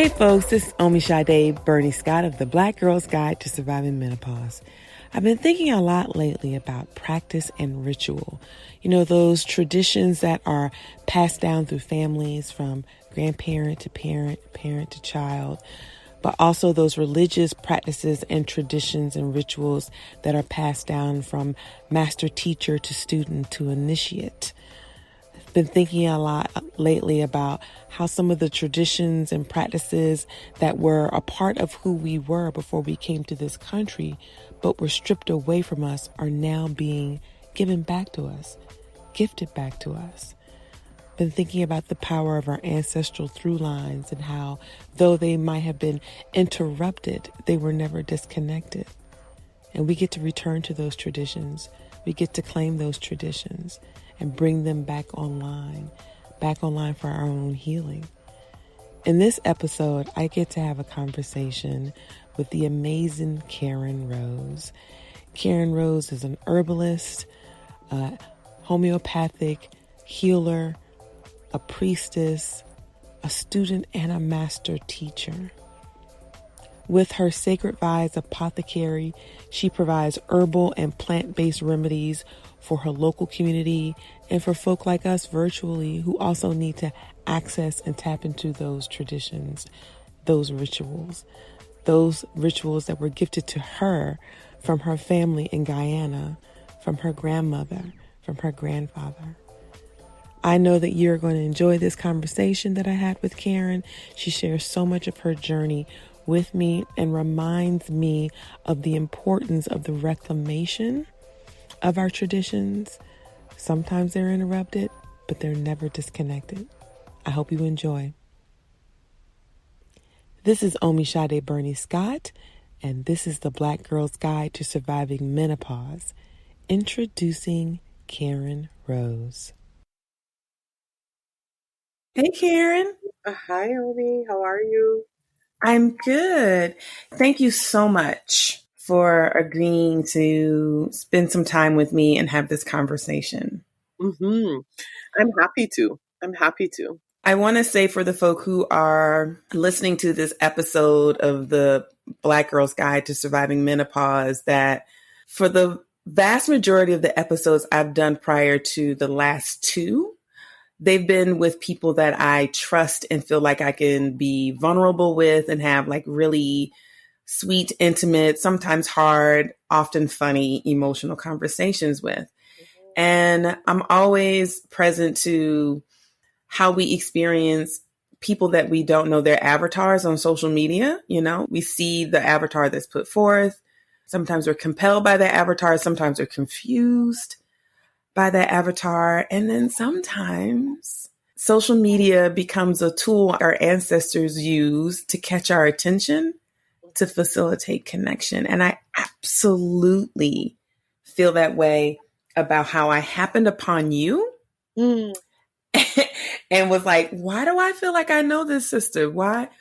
Hey folks, this is Omi Sade Bernie Scott of the Black Girl's Guide to Surviving Menopause. I've been thinking a lot lately about practice and ritual. You know, those traditions that are passed down through families from grandparent to parent, parent to child, but also those religious practices and traditions and rituals that are passed down from master teacher to student to initiate. Been thinking a lot lately about how some of the traditions and practices that were a part of who we were before we came to this country, but were stripped away from us, are now being given back to us, gifted back to us. Been thinking about the power of our ancestral through lines and how, though they might have been interrupted, they were never disconnected. And we get to return to those traditions. We get to claim those traditions and bring them back online for our own healing. In this episode, I get to have a conversation with the amazing Karen Rose. Karen Rose is an herbalist, a homeopathic healer, a priestess, a student, and a master teacher. With her Sacred Vibes Apothecary, she provides herbal and plant-based remedies for her local community and for folk like us virtually who also need to access and tap into those traditions, those rituals that were gifted to her from her family in Guyana, from her grandmother, from her grandfather. I know that you're going to enjoy this conversation that I had with Karen. She shares so much of her journey with me and reminds me of the importance of the reclamation of our traditions. Sometimes they're interrupted, but they're never disconnected. I hope you enjoy. This is Omi Sade Bernie Scott, and this is the Black Girl's Guide to Surviving Menopause, introducing Karen Rose. Hey, Karen. Hi, Omi. How are you? I'm good. Thank you so much for agreeing to spend some time with me and have this conversation. I'm happy to. I want to say for the folk who are listening to this episode of the Black Girl's Guide to Surviving Menopause that for the vast majority of the episodes I've done prior to the last two, they've been with people that I trust and feel like I can be vulnerable with and have like really sweet, intimate, sometimes hard, often funny, emotional conversations with. And I'm always present to how we experience people that we don't know their avatars on social media. You know, we see the avatar that's put forth. Sometimes we're compelled by that avatar. Sometimes we're confused by that avatar. And then sometimes social media becomes a tool our ancestors use to catch our attention, to facilitate connection. And I absolutely feel that way about how I happened upon you and was like, why do I feel like I know this sister? What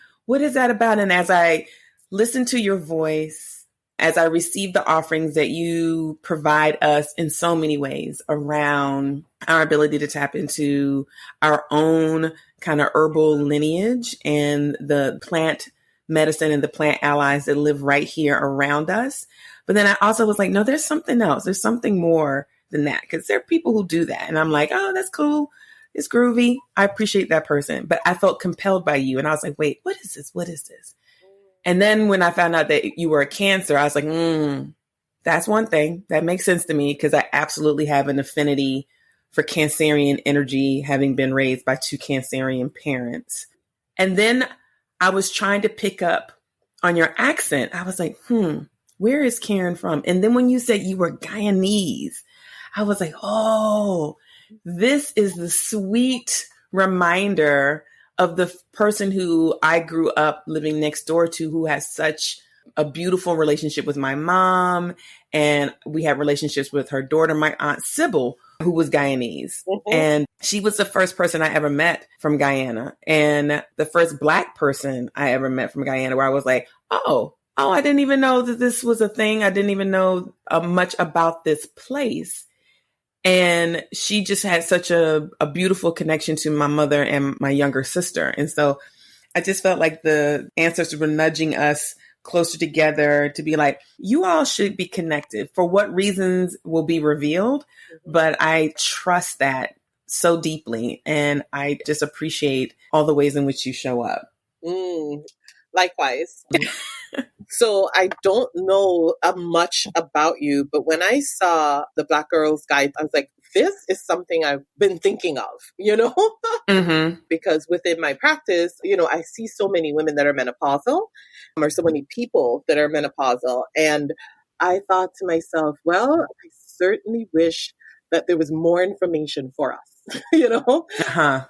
is that about? And as I listen to your voice, as I receive the offerings that you provide us in so many ways around our ability to tap into our own kind of herbal lineage and the plant medicine and the plant allies that live right here around us. But then I also was like, no, there's something else. There's something more than that, because there are people who do that. And I'm like, oh, that's cool. It's groovy. I appreciate that person. But I felt compelled by you. And I was like, wait, what is this? What is this? And then when I found out that you were a Cancer, I was like, that's one thing that makes sense to me, because I absolutely have an affinity for Cancerian energy, having been raised by two Cancerian parents. And then I was trying to pick up on your accent. I was like, where is Karen from? And then when you said you were Guyanese, I was like, oh, this is the sweet reminder of the person who I grew up living next door to, who has such a beautiful relationship with my mom. And we had relationships with her daughter, my aunt Sybil, who was Guyanese. And she was the first person I ever met from Guyana, and the first Black person I ever met from Guyana, where I was like, oh, I didn't even know that this was a thing. I didn't even know much about this place. And she just had such a beautiful connection to my mother and my younger sister. And so I just felt like the ancestors were nudging us closer together to be like, you all should be connected. For what reasons will be revealed, but I trust that so deeply. And I just appreciate all the ways in which you show up. Likewise. So I don't know much about you, but when I saw the Black Girls Guide, I was like, this is something I've been thinking of, Mm-hmm. because within my practice, I see so many women that are menopausal, or so many people that are menopausal. And I thought to myself, well, I certainly wish that there was more information for us, Uh-huh.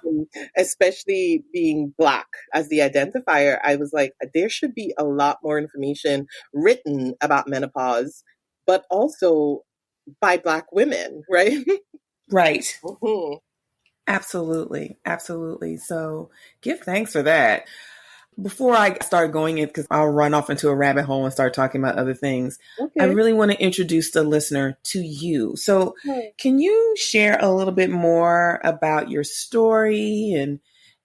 especially being Black as the identifier. I was like, there should be a lot more information written about menopause, but also by Black women, right? Right. Mhm. Absolutely. Absolutely. So give thanks for that. Before I start going in, because I'll run off into a rabbit hole and start talking about other things, I Okay. really want to introduce the listener to you. So, Hmm. can you share a little bit more about your story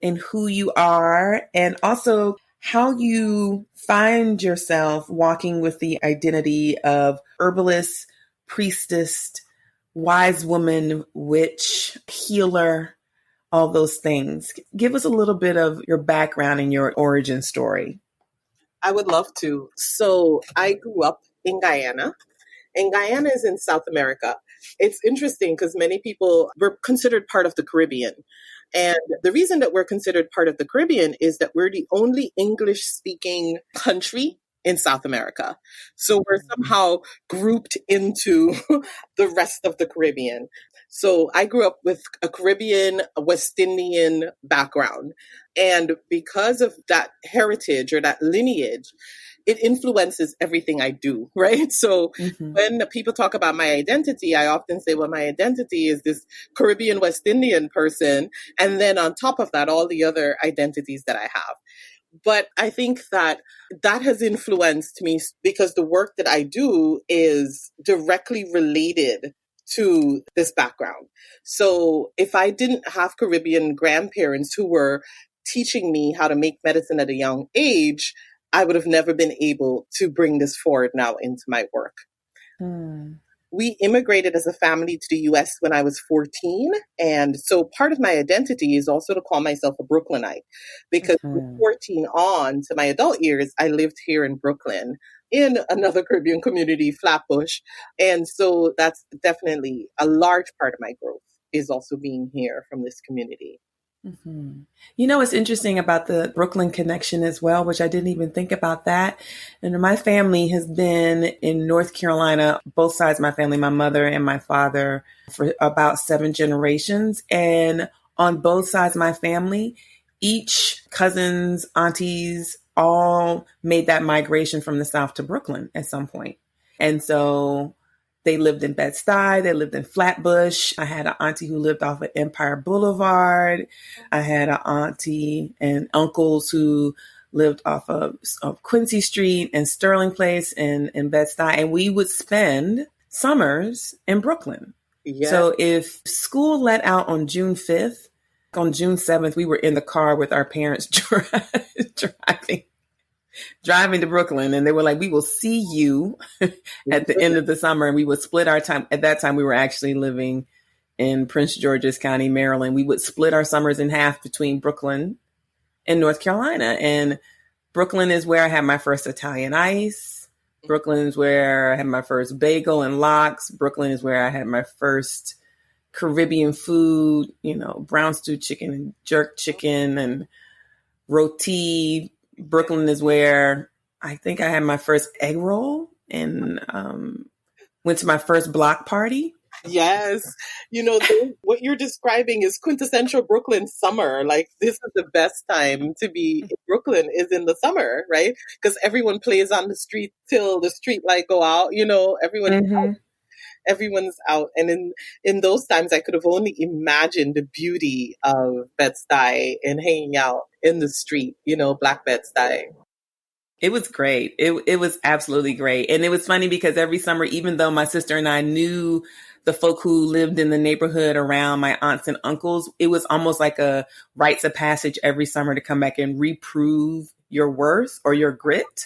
and who you are, and also how you find yourself walking with the identity of herbalist, priestess, wise woman, witch, healer, all those things. Give us a little bit of your background and your origin story. I would love to. So I grew up in Guyana, and Guyana is in South America. It's interesting because many people were considered part of the Caribbean. And the reason that we're considered part of the Caribbean is that we're the only English speaking country in South America. So we're somehow grouped into the rest of the Caribbean. So I grew up with a Caribbean, a West Indian background. And because of that heritage or that lineage, it influences everything I do, right? So Mm-hmm. when people talk about my identity, I often say, well, my identity is this Caribbean West Indian person. And then on top of that, all the other identities that I have. But I think that that has influenced me because the work that I do is directly related to this background. So if I didn't have Caribbean grandparents who were teaching me how to make medicine at a young age, I would have never been able to bring this forward now into my work. Hmm. We immigrated as a family to the US when I was 14. And so part of my identity is also to call myself a Brooklynite because from Mm-hmm. 14 on to my adult years, I lived here in Brooklyn in another Caribbean community, Flatbush. And so that's definitely a large part of my growth is also being here from this community. Mm-hmm. You know, what's interesting about the Brooklyn connection as well, which I didn't even think about that. And my family has been in North Carolina, both sides of my family, my mother and my father, for about 7 generations. And on both sides of my family, each cousins, aunties, all made that migration from the South to Brooklyn at some point. And so they lived in Bed-Stuy. They lived in Flatbush. I had an auntie who lived off of Empire Boulevard. I had an auntie and uncles who lived off of Quincy Street and Sterling Place in Bed-Stuy. And we would spend summers in Brooklyn. Yeah. So if school let out on June 5th, on June 7th, we were in the car with our parents driving to Brooklyn, and they were like, we will see you at the end of the summer. And we would split our time. At that time, we were actually living in Prince George's County, Maryland. We would split our summers in half between Brooklyn and North Carolina. And Brooklyn is where I had my first Italian ice. Brooklyn is where I had my first bagel and lox. Brooklyn is where I had my first Caribbean food, brown stew chicken and jerk chicken and roti. Brooklyn is where I think I had my first egg roll and went to my first block party. Yes. What you're describing is quintessential Brooklyn summer. Like, this is the best time to be in Brooklyn is in the summer, right? Because everyone plays on the street till the street light go out. Mm-hmm. Everyone's out. And in those times, I could have only imagined the beauty of Bed-Stuy and hanging out in the street, Black Bed-Stuy. It was great. It was absolutely great. And it was funny because every summer, even though my sister and I knew the folk who lived in the neighborhood around my aunts and uncles, it was almost like a rites of passage every summer to come back and reprove your worth or your grit.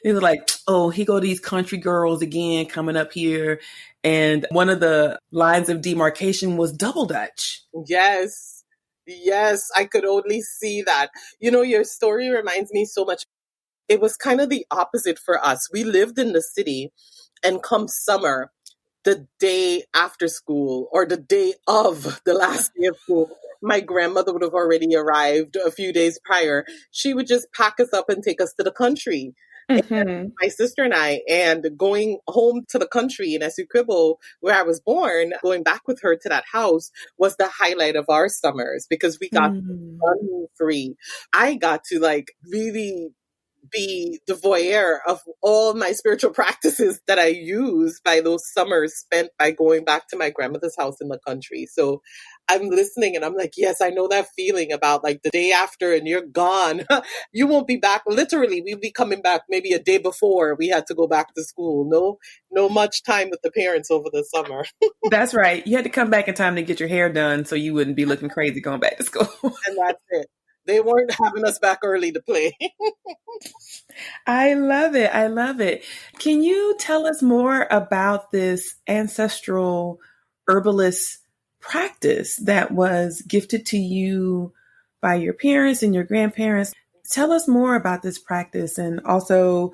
They were like, oh, here go these country girls again coming up here. And one of the lines of demarcation was double Dutch. Yes. Yes, I could only see that. You know, your story reminds me so much. It was kind of the opposite for us. We lived in the city, and come summer, the day after school or the day of the last day of school, my grandmother would have already arrived a few days prior. She would just pack us up and take us to the country. And my sister and I, and going home to the country in Essequibo, where I was born, going back with her to that house was the highlight of our summers because we got sun free. I got to like really be the voyeur of all my spiritual practices that I use by those summers spent by going back to my grandmother's house in the country. So I'm listening and I'm like, yes, I know that feeling about like the day after and you're gone. You won't be back. Literally, we'll be coming back maybe a day before we had to go back to school. No much time with the parents over the summer. That's right. You had to come back in time to get your hair done so you wouldn't be looking crazy going back to school. And that's it. They weren't having us back early to play. I love it. I love it. Can you tell us more about this ancestral herbalist practice that was gifted to you by your parents and your grandparents? Tell us more about this practice and also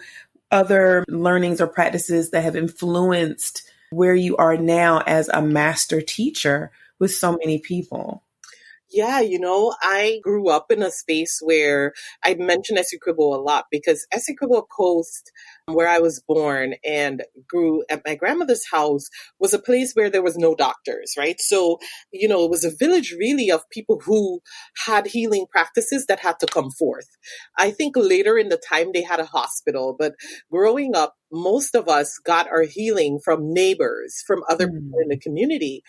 other learnings or practices that have influenced where you are now as a master teacher with so many people. Yeah, you know, I grew up in a space where I mention Essequibo a lot because Essequibo Coast, where I was born and grew at my grandmother's house, was a place where there was no doctors, right? So, you know, it was a village really of people who had healing practices that had to come forth. I think later in the time they had a hospital, but growing up, most of us got our healing from neighbors, from other people in the community.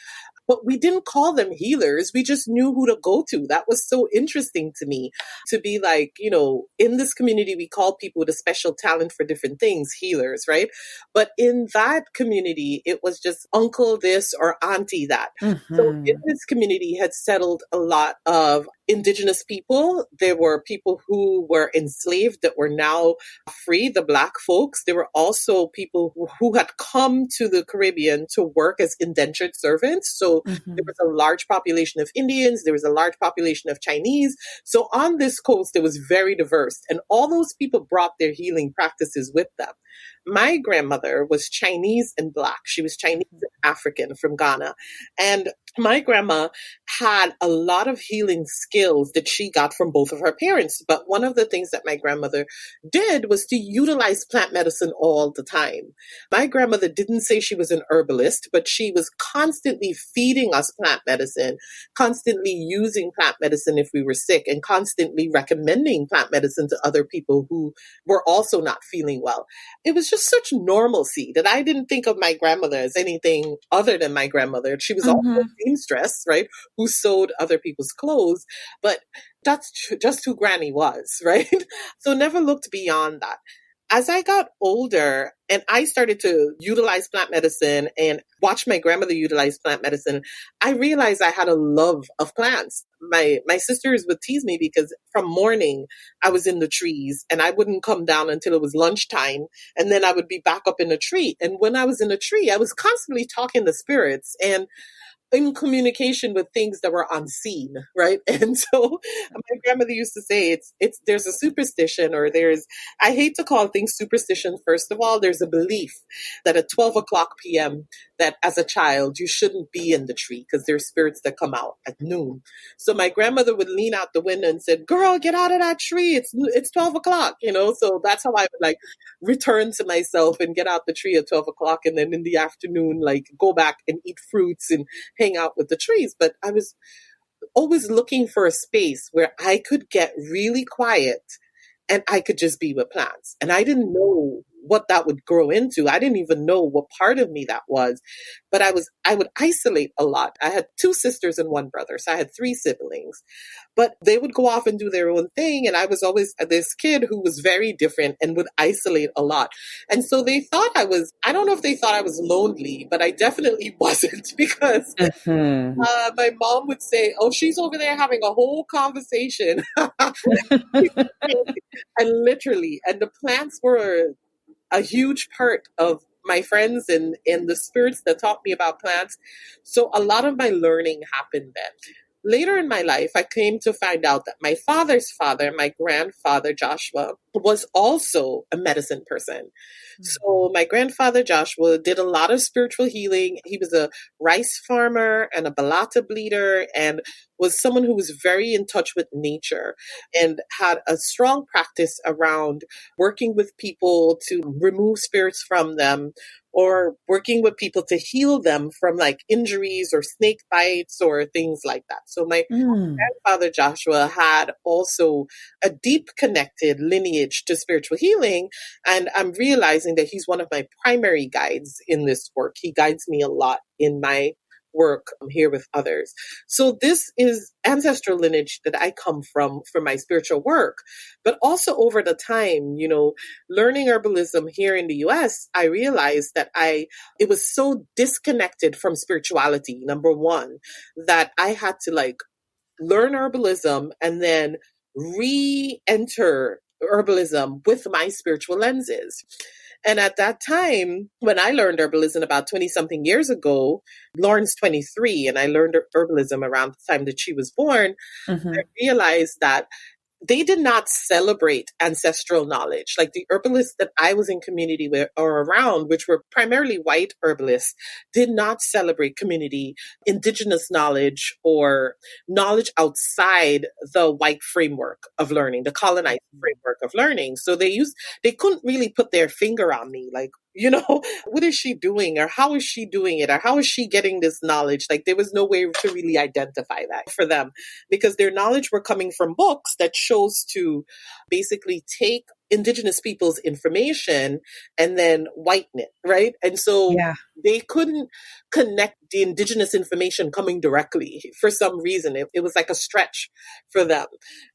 But we didn't call them healers. We just knew who to go to. That was so interesting to me to be like, you know, in this community, we call people with a special talent for different things healers, right? But in that community, it was just uncle this or auntie that. So in this community had settled a lot of indigenous people. There were people who were enslaved that were now free, the Black folks. There were also people who had come to the Caribbean to work as indentured servants. So there was a large population of Indians. There was a large population of Chinese. So on this coast, it was very diverse. And all those people brought their healing practices with them. My grandmother was Chinese and Black. She was Chinese and African from Ghana. And my grandma had a lot of healing skills that she got from both of her parents. But one of the things that my grandmother did was to utilize plant medicine all the time. My grandmother didn't say she was an herbalist, but she was constantly feeding us plant medicine, constantly using plant medicine if we were sick, and constantly recommending plant medicine to other people who were also not feeling well. It was just such normalcy that I didn't think of my grandmother as anything other than my grandmother. She was also a seamstress, right, who sewed other people's clothes, but that's just who Granny was, right? So never looked beyond that. As I got older and I started to utilize plant medicine and watch my grandmother utilize plant medicine, I realized I had a love of plants. My sisters would tease me because from morning I was in the trees and I wouldn't come down until it was lunchtime. And then I would be back up in a tree. And when I was in a tree, I was constantly talking to spirits and in communication with things that were unseen, right? And so my grandmother used to say it's there's a superstition or I hate to call things superstition. First of all, there's a belief that at 12 o'clock p.m. that as a child, you shouldn't be in the tree because there's spirits that come out at noon. So my grandmother would lean out the window and said, girl, get out of that tree. It's 12 o'clock, you know? So that's how I would like return to myself and get out the tree at 12 o'clock. And then in the afternoon, like go back and eat fruits and hang out with the trees. But I was always looking for a space where I could get really quiet and I could just be with plants. And I didn't know what that would grow into. I didn't even know what part of me that was, but I would isolate a lot. I had two sisters and one brother, so I had three siblings, but they would go off and do their own thing. And I was always this kid who was very different and would isolate a lot. And so they thought I don't know if they thought I was lonely, but I definitely wasn't, because Mm-hmm. my mom would say, "Oh, she's over there having a whole conversation." And literally, and the plants were a huge part of my friends and the spirits that taught me about plants. So a lot of my learning happened then. Later in my life, I came to find out that my father's father, my grandfather, Joshua, was also a medicine person. So my grandfather, Joshua, did a lot of spiritual healing. He was a rice farmer and a balata bleeder, and was someone who was very in touch with nature and had a strong practice around working with people to remove spirits from them, or working with people to heal them from like injuries or snake bites or things like that. So my Mm. grandfather Joshua had also a deep connected lineage to spiritual healing. And I'm realizing that he's one of my primary guides in this work. He guides me a lot in my work here with others. So this is ancestral lineage that I come from for my spiritual work. But also over the time, learning herbalism here in the US, I realized that it was so disconnected from spirituality, number one, that I had to like learn herbalism and then re-enter herbalism with my spiritual lenses. And at that time, when I learned herbalism about 20 something years ago, Lauren's 23, and I learned herbalism around the time that she was born, Mm-hmm. I realized that they did not celebrate ancestral knowledge. Like the herbalists that I was in community with or around, which were primarily white herbalists, did not celebrate community, indigenous knowledge, or knowledge outside the white framework of learning, the colonized framework of learning. So they couldn't really put their finger on me, like, what is she doing, or how is she doing it, or how is she getting this knowledge? Like there was no way to really identify that for them, because their knowledge were coming from books that chose to basically take indigenous people's information and then whiten it, right? And so Yeah. they couldn't connect the indigenous information coming directly for some reason. It was like a stretch for them.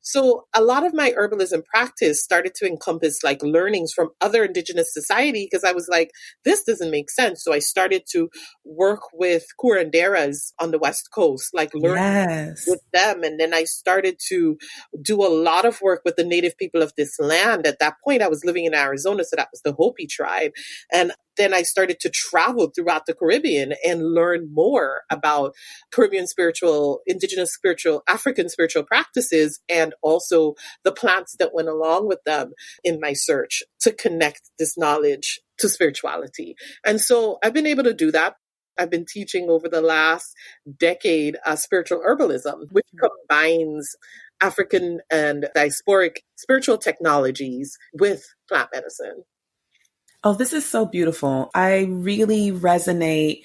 So a lot of my herbalism practice started to encompass like learnings from other indigenous society, because I was like, this doesn't make sense. So I started to work with curanderas on the West Coast, like learn Yes. with them. And then I started to do a lot of work with the native people of this land. At that point, I was living in Arizona, so that was the Hopi tribe. And then I started to travel throughout the Caribbean and learn more about Caribbean spiritual, indigenous spiritual, African spiritual practices, and also the plants that went along with them in my search to connect this knowledge to spirituality. And so I've been able to do that. I've been teaching over the last decade spiritual herbalism, which combines African and diasporic spiritual technologies with plant medicine. Oh, this is so beautiful. I really resonate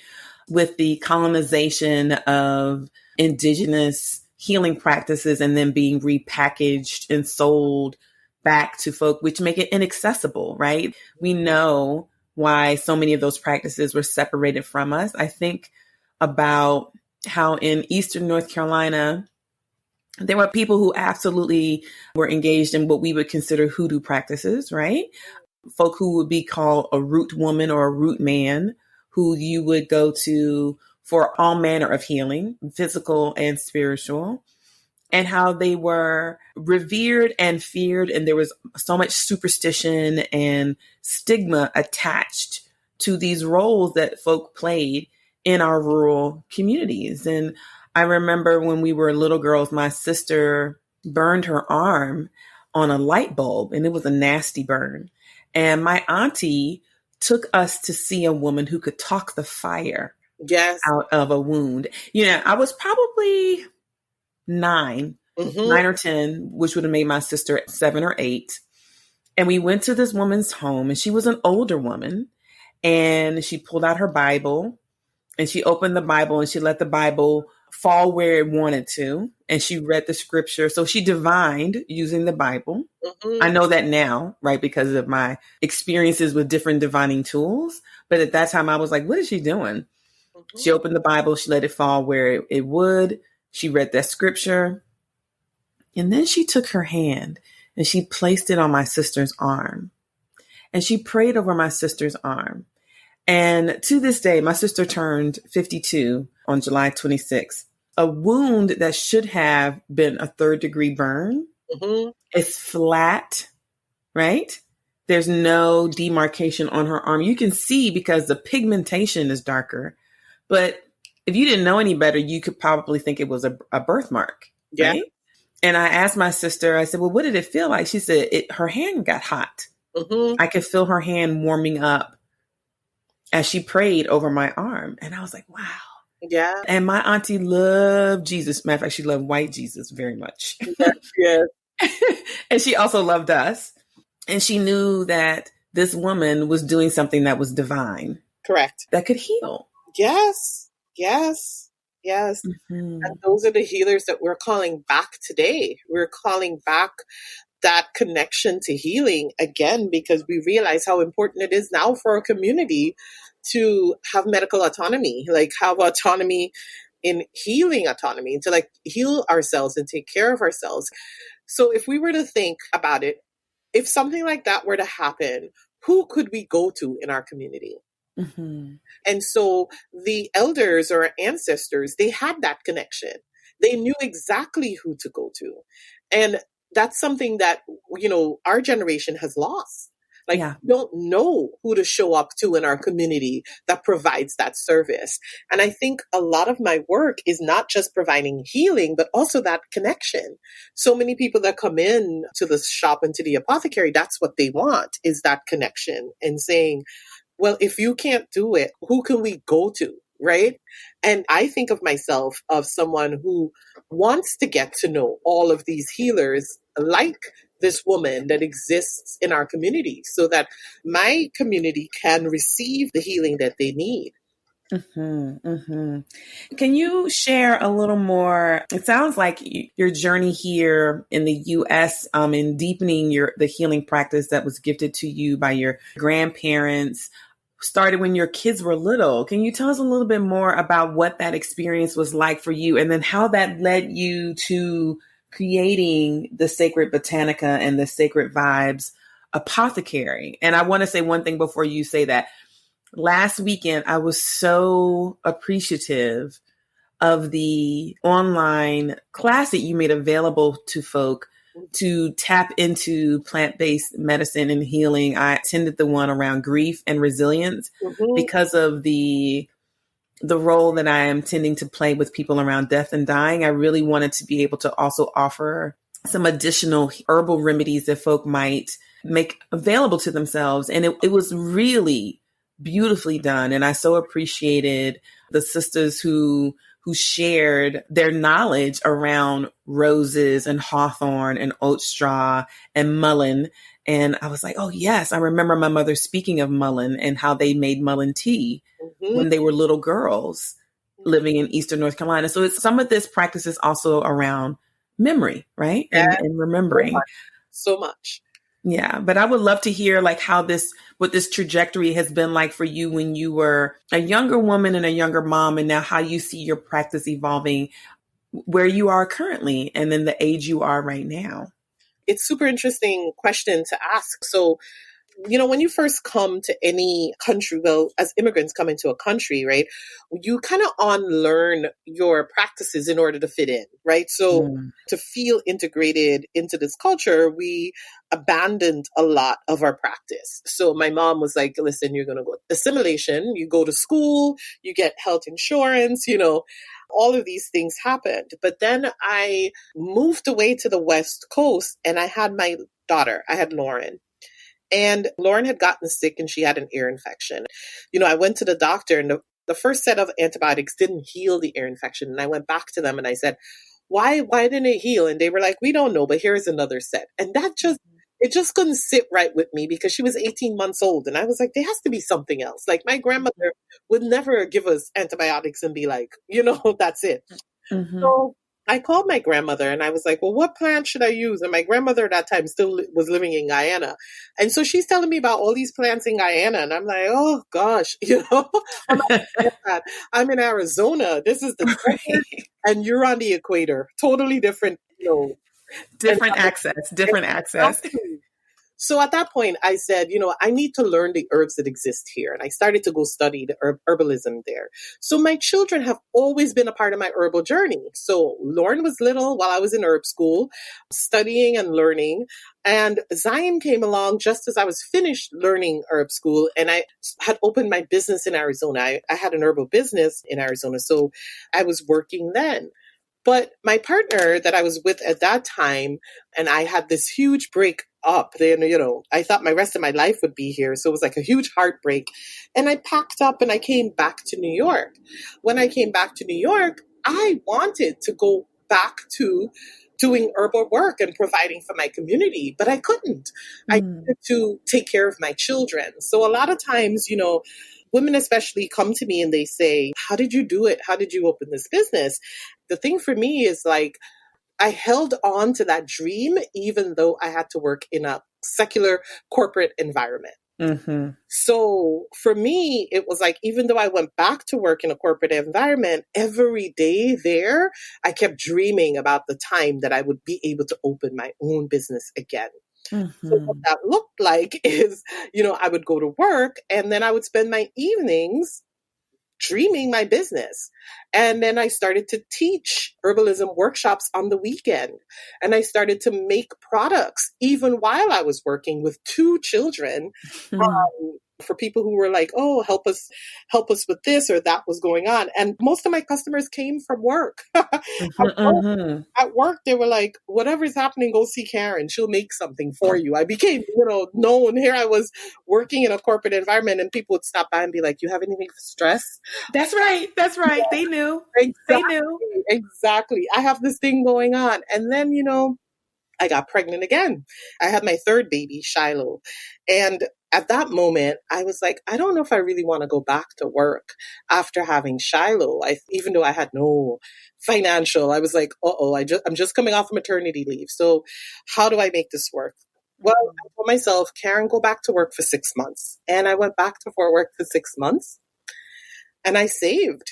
with the colonization of indigenous healing practices and then being repackaged and sold back to folk, which make it inaccessible, right? We know why so many of those practices were separated from us. I think about how in Eastern North Carolina, there were people who absolutely were engaged in what we would consider hoodoo practices, right? Folk who would be called a root woman or a root man, who you would go to for all manner of healing, physical and spiritual, and how they were revered and feared. And there was so much superstition and stigma attached to these roles that folk played in our rural communities. And I remember when we were little girls, my sister burned her arm on a light bulb, and it was a nasty burn. And my auntie took us to see a woman who could talk the fire Yes. out of a wound. I was probably 9 or 10, which would have made my sister 7 or 8. And we went to this woman's home, and she was an older woman, and she pulled out her Bible, and she opened the Bible, and she let the Bible fall where it wanted to. And she read the scripture. So she divined using the Bible. I know that now, right? Because of my experiences with different divining tools. But at that time I was like, what is she doing? She opened the Bible. She let it fall where it would. She read that scripture. And then she took her hand and she placed it on my sister's arm. And she prayed over my sister's arm. And to this day, my sister turned 52 on July 26th. A wound that should have been a 3rd-degree burn is flat, right? There's no demarcation on her arm. You can see because the pigmentation is darker. But if you didn't know any better, you could probably think it was a birthmark, right? And I asked my sister, I said, well, what did it feel like? She said her hand got hot. I could feel her hand warming up as she prayed over my arm. And I was like, wow. Yeah. And my auntie loved Jesus. Matter of fact, she loved white Jesus very much. Yes. And she also loved us. And she knew that this woman was doing something that was divine. Correct. That could heal. Yes. Yes. Yes. And those are the healers that we're calling back today. We're calling back that connection to healing again, because we realize how important it is now for our community to have medical autonomy, like have autonomy in healing autonomy, to like heal ourselves and take care of ourselves. So if we were to think about it, if something like that were to happen, who could we go to in our community? And so the elders or ancestors, they had that connection. They knew exactly who to go to. And that's something that, you know, our generation has lost. Like, we don't know who to show up to in our community that provides that service. And I think a lot of my work is not just providing healing, but also that connection. So many people that come in to the shop and to the apothecary, that's what they want, is that connection and saying, well, if you can't do it, who can we go to? Right. And I think of myself of someone who wants to get to know all of these healers like this woman that exists in our community so that my community can receive the healing that they need. Can you share a little more? It sounds like your journey here in the U.S. In deepening the healing practice that was gifted to you by your grandparents started when your kids were little. Can you tell us a little bit more about what that experience was like for you, and then how that led you to creating the Sacred Botanica and the Sacred Vibes Apothecary? And I want to say one thing before you say that. Last weekend, I was so appreciative of the online class that you made available to folk to tap into plant-based medicine and healing. I attended the one around grief and resilience because of the role that I am tending to play with people around death and dying. I really wanted to be able to also offer some additional herbal remedies that folk might make available to themselves. And it was really beautifully done. And I so appreciated the sisters who shared their knowledge around roses and hawthorn and oat straw and mullein. And I was like, oh, yes, I remember my mother speaking of mullein and how they made mullein tea when they were little girls living in Eastern North Carolina. So some of this practice is also around memory, right? And remembering. So much. Yeah. But I would love to hear like what this trajectory has been like for you when you were a younger woman and a younger mom, and now how you see your practice evolving, where you are currently and then the age you are right now. It's super interesting question to ask. So, you know, when you first come to any country, well, as immigrants come into a country, right, you kind of unlearn your practices in order to fit in, right? So to feel integrated into this culture, we abandoned a lot of our practice. So my mom was like, listen, you're going to go assimilation, you go to school, you get health insurance, you know, all of these things happened. But then I moved away to the West Coast and I had my daughter, I had Lauren. And Lauren had gotten sick and she had an ear infection. You know, I went to the doctor and the first set of antibiotics didn't heal the ear infection. And I went back to them and I said, why didn't it heal? And they were like, we don't know, but here's another set. And it just couldn't sit right with me because she was 18 months old. And I was like, there has to be something else. Like my grandmother would never give us antibiotics and be like, you know, that's it. Mm-hmm. So I called my grandmother and I was like, well, what plant should I use? And my grandmother at that time still was living in Guyana. And so she's telling me about all these plants in Guyana. And I'm like, oh gosh, I'm like, "Yeah, I'm in Arizona. This is the desert Right. and you're on the equator. Totally different, Different environment." access, different access. Exactly. So at that point, I said, I need to learn the herbs that exist here. And I started to go study the herbalism there. So my children have always been a part of my herbal journey. So Lauren was little while I was in herb school, studying and learning. And Zion came along just as I was finished learning herb school. And I had opened my business in Arizona. I had an herbal business in Arizona. So I was working then. But my partner that I was with at that time, and I had this huge break up. Then, I thought my rest of my life would be here. So it was like a huge heartbreak. And I packed up and I came back to New York. When I came back to New York, I wanted to go back to doing herbal work and providing for my community, but I couldn't. I needed to take care of my children. So a lot of times, women especially come to me and they say, how did you do it? How did you open this business? The thing for me is like, I held on to that dream, even though I had to work in a secular corporate environment. Mm-hmm. So for me, it was like, even though I went back to work in a corporate environment, every day there, I kept dreaming about the time that I would be able to open my own business again. So what that looked like is, I would go to work and then I would spend my evenings dreaming my business. And then I started to teach herbalism workshops on the weekend. And I started to make products even while I was working with two children. For people who were like, oh, help us with this or that was going on. And most of my customers came from work. At work, they were like, whatever's happening, go see Karen. She'll make something for you. I became, known. Here I was working in a corporate environment and people would stop by and be like, you have anything for stress? That's right. That's right. Yeah. They knew. Exactly, they knew. Exactly. I have this thing going on. And then, I got pregnant again. I had my third baby, Shiloh. And at that moment, I was like, I don't know if I really want to go back to work after having Shiloh. Even though I had no financial, I was like, I'm just coming off maternity leave. So how do I make this work? Well, I told myself, Karen, go back to work for 6 months. And I went back to work for 6 months and I saved.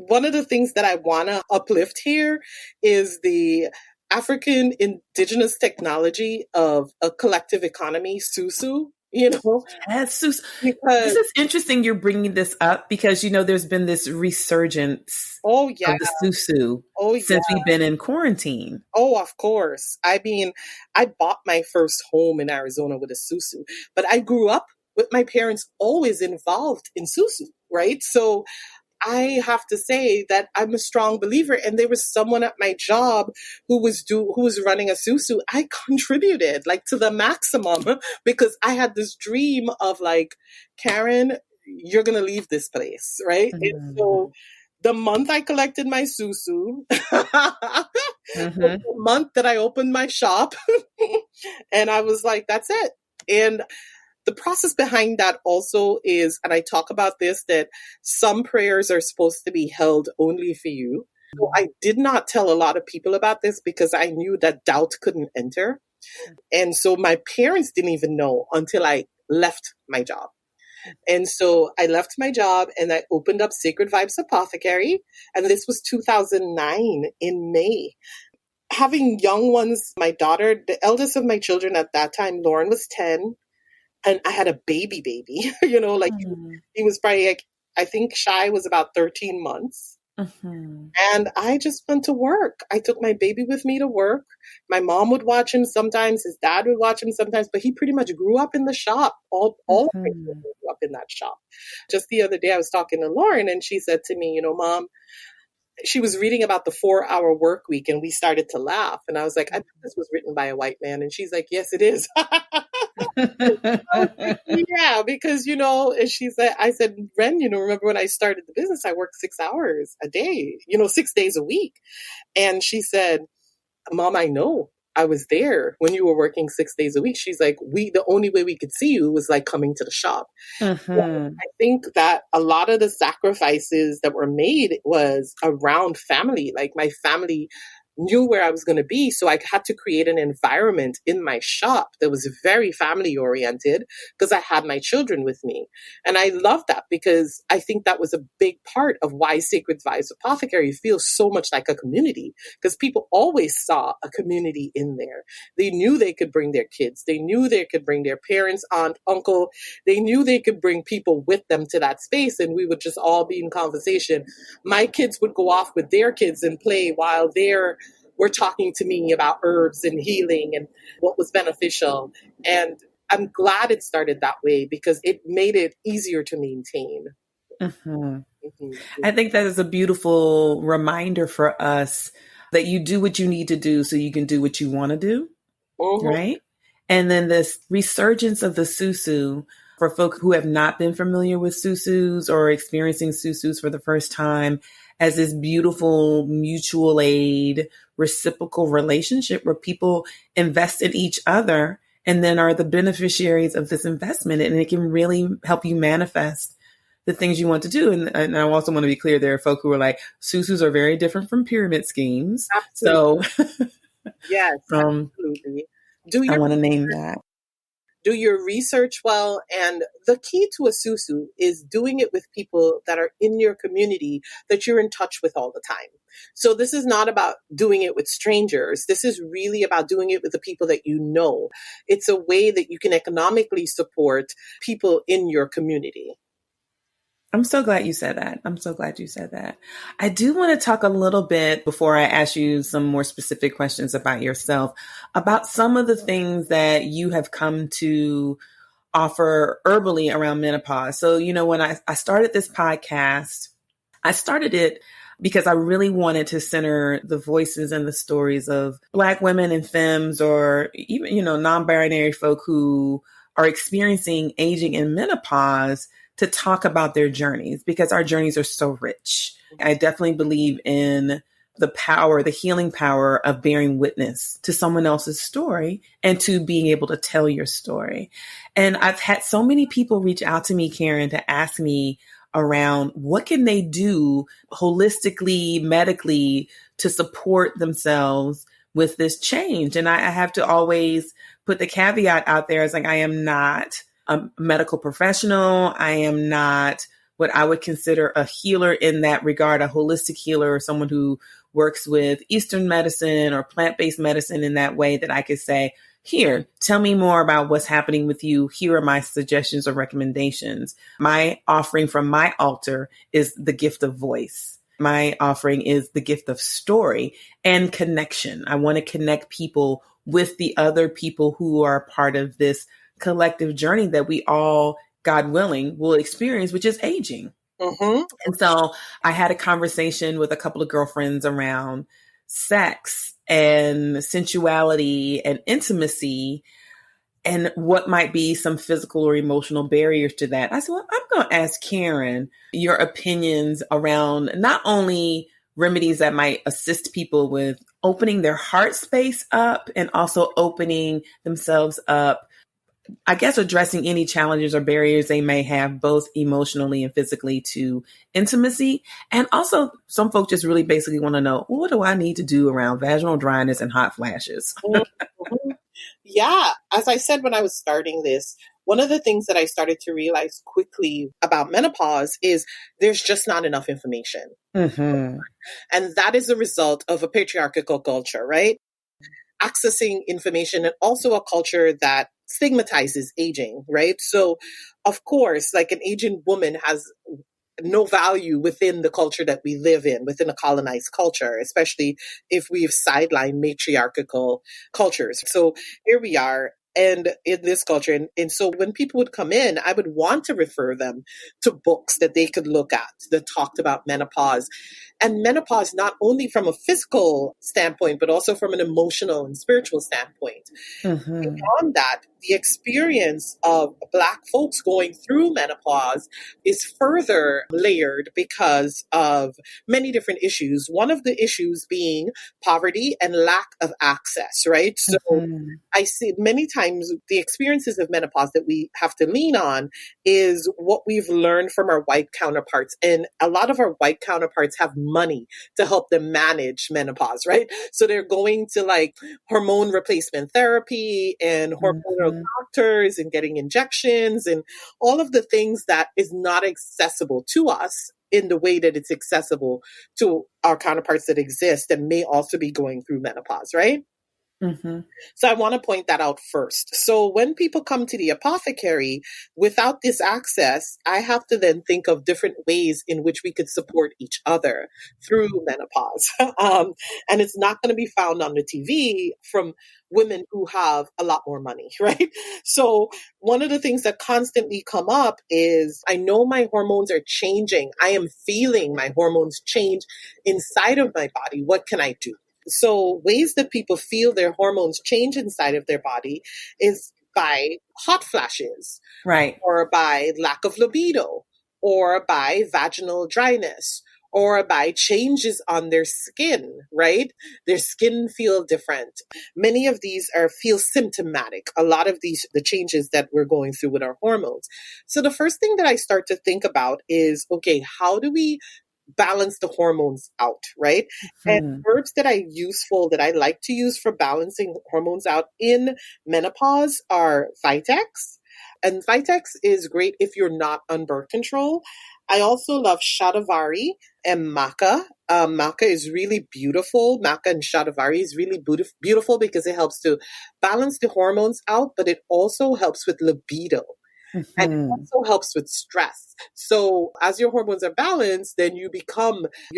One of the things that I want to uplift here is the African indigenous technology of a collective economy, SUSU, Yes, this is interesting you're bringing this up because, there's been this resurgence of the susu since we've been in quarantine. Oh, of course. I mean, I bought my first home in Arizona with a susu, but I grew up with my parents always involved in susu, right? So I have to say that I'm a strong believer. And there was someone at my job who was running a susu. I contributed like to the maximum because I had this dream of like, Karen, you're going to leave this place. Right. And so the month I collected my susu, the month that I opened my shop and I was like, that's it. And the process behind that also is, and I talk about this, that some prayers are supposed to be held only for you. So I did not tell a lot of people about this because I knew that doubt couldn't enter. And so my parents didn't even know until I left my job. And so I left my job and I opened up Sacred Vibes Apothecary. And this was 2009 in May. Having young ones, my daughter, the eldest of my children at that time, Lauren, was 10. And I had a baby, he was probably like, I think Shy was about 13 months. And I just went to work. I took my baby with me to work. My mom would watch him sometimes. His dad would watch him sometimes, but he pretty much grew up in the shop. All of my children grew up in that shop. Just the other day, I was talking to Lauren and she said to me, Mom, she was reading about the 4-hour work week and we started to laugh. And I was like, I think this was written by a white man. And she's like, yes, it is. Yeah, because, and she said, I said, Ren, remember when I started the business, I worked 6 hours a day, 6 days a week. And she said, Mom, I know. I was there when you were working 6 days a week. She's like, the only way we could see you was like coming to the shop. Mm-hmm. I think that a lot of the sacrifices that were made was around family. Like my family knew where I was going to be. So I had to create an environment in my shop that was very family oriented because I had my children with me. And I love that because I think that was a big part of why Sacred Vibes Apothecary feels so much like a community, because people always saw a community in there. They knew they could bring their kids. They knew they could bring their parents, aunt, uncle. They knew they could bring people with them to that space, and we would just all be in conversation. My kids would go off with their kids and play while were talking to me about herbs and healing and what was beneficial. And I'm glad it started that way because it made it easier to maintain. Mm-hmm. Mm-hmm. I think that is a beautiful reminder for us that you do what you need to do so you can do what you want to do. Mm-hmm. Right. And then this resurgence of the susu for folk who have not been familiar with susus or experiencing susus for the first time as this beautiful mutual aid, reciprocal relationship where people invest in each other and then are the beneficiaries of this investment. And it can really help you manifest the things you want to do. And I also want to be clear, there are folk who are like, susus are very different from pyramid schemes. Absolutely. So Yes, absolutely. I want to name that. Do your research well. And the key to a susu is doing it with people that are in your community that you're in touch with all the time. So this is not about doing it with strangers. This is really about doing it with the people that you know. It's a way that you can economically support people in your community. I'm so glad you said that. I'm so glad you said that. I do want to talk a little bit before I ask you some more specific questions about yourself, about some of the things that you have come to offer herbally around menopause. So, when I started this podcast, I started it because I really wanted to center the voices and the stories of Black women and femmes, or even, non-binary folk who are experiencing aging and menopause, to talk about their journeys, because our journeys are so rich. I definitely believe in the power, the healing power of bearing witness to someone else's story and to being able to tell your story. And I've had so many people reach out to me, Karen, to ask me around what can they do holistically, medically, to support themselves with this change. And I have to always put the caveat out there as like, I am not a medical professional. I am not what I would consider a healer in that regard, a holistic healer, or someone who works with Eastern medicine or plant-based medicine in that way that I could say, here, tell me more about what's happening with you. Here are my suggestions or recommendations. My offering from my altar is the gift of voice. My offering is the gift of story and connection. I want to connect people with the other people who are part of this collective journey that we all, God willing, will experience, which is aging. Mm-hmm. And so I had a conversation with a couple of girlfriends around sex and sensuality and intimacy and what might be some physical or emotional barriers to that. I said, well, I'm going to ask Karen your opinions around not only remedies that might assist people with opening their heart space up and also opening themselves up, I guess, addressing any challenges or barriers they may have, both emotionally and physically, to intimacy. And also, some folks just really basically want to know, well, what do I need to do around vaginal dryness and hot flashes? Mm-hmm. Yeah. As I said when I was starting this, one of the things that I started to realize quickly about menopause is there's just not enough information. Mm-hmm. And that is a result of a patriarchal culture, right? Accessing information, and also a culture that stigmatizes aging, right? So, of course, like an aging woman has no value within the culture that we live in, within a colonized culture, especially if we've sidelined matriarchal cultures. So here we are. And in this culture, and so when people would come in, I would want to refer them to books that they could look at that talked about menopause. And menopause, not only from a physical standpoint, but also from an emotional and spiritual standpoint. Mm-hmm. Beyond that, the experience of Black folks going through menopause is further layered because of many different issues. One of the issues being poverty and lack of access, right? So I see many times the experiences of menopause that we have to lean on is what we've learned from our white counterparts. And a lot of our white counterparts have money to help them manage menopause, right? So they're going to like hormone replacement therapy and hormonal doctors and getting injections and all of the things that is not accessible to us in the way that it's accessible to our counterparts that exist and may also be going through menopause, right? So I want to point that out first. So when people come to the apothecary without this access, I have to then think of different ways in which we could support each other through menopause. And it's not going to be found on the TV from women who have a lot more money, right? So one of the things that constantly come up is, I know my hormones are changing. I am feeling my hormones change inside of my body. What can I do? So ways that people feel their hormones change inside of their body is by hot flashes, right, or by lack of libido, or by vaginal dryness, or by changes on their skin, right? Their skin feel different. Many of these feel symptomatic. A lot of the changes that we're going through with our hormones. So the first thing that I start to think about is, okay, how do we balance the hormones out, right? And herbs that I like to use for balancing hormones out in menopause are Vitex. And Vitex is great if you're not on birth control. I also love Shatavari and Maca. Maca is really beautiful. Maca and Shatavari is really beautiful because it helps to balance the hormones out, but it also helps with libido. And it also helps with stress. So as your hormones are balanced, then your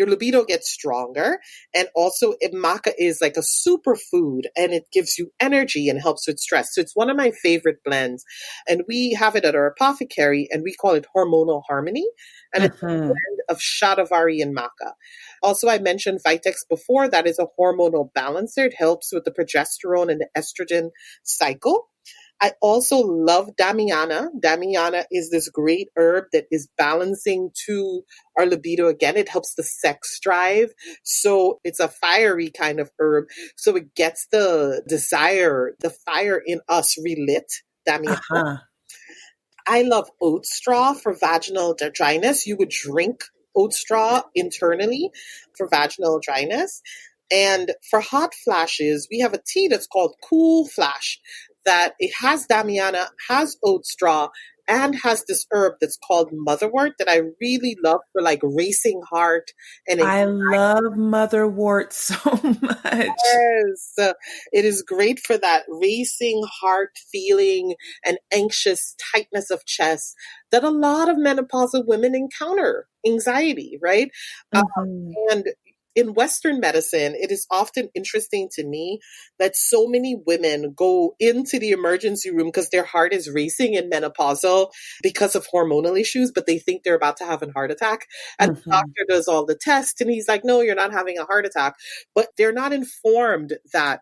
libido gets stronger. And also maca is like a superfood and it gives you energy and helps with stress. So it's one of my favorite blends. And we have it at our apothecary and we call it Hormonal Harmony. And it's a blend of Shatavari and maca. Also, I mentioned Vitex before. That is a hormonal balancer. It helps with the progesterone and the estrogen cycle. I also love Damiana. Damiana is this great herb that is balancing to our libido. Again, it helps the sex drive. So it's a fiery kind of herb. So it gets the desire, the fire in us relit. Damiana. I love oat straw for vaginal dryness. You would drink oat straw internally for vaginal dryness. And for hot flashes, we have a tea that's called Cool Flash, that it has Damiana, has oat straw, and has this herb that's called motherwort that I really love for like racing heart. And I love motherwort so much. Yes, it is great for that racing heart feeling and anxious tightness of chest that a lot of menopausal women encounter, anxiety, right? And in Western medicine, it is often interesting to me that so many women go into the emergency room because their heart is racing in menopausal because of hormonal issues, but they think they're about to have a heart attack. And the doctor does all the tests and he's like, no, you're not having a heart attack. But they're not informed that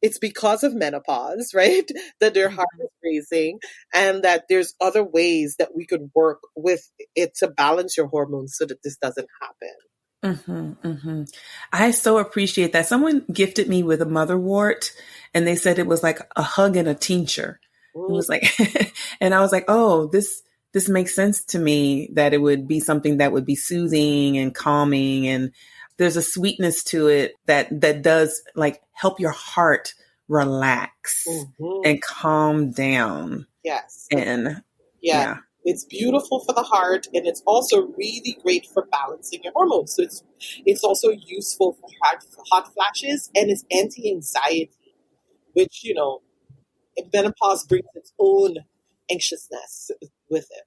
it's because of menopause, right? That their heart is racing and that there's other ways that we could work with it to balance your hormones so that this doesn't happen. I so appreciate that. Someone gifted me with a motherwort and they said it was like a hug and a tincture. It was like, and I was like, oh, this makes sense to me, that it would be something that would be soothing and calming. And there's a sweetness to it that does like help your heart relax and calm down. Yes. And yeah. It's beautiful for the heart, and it's also really great for balancing your hormones. So it's also useful for hot flashes, and it's anti-anxiety, which, menopause brings its own anxiousness with it.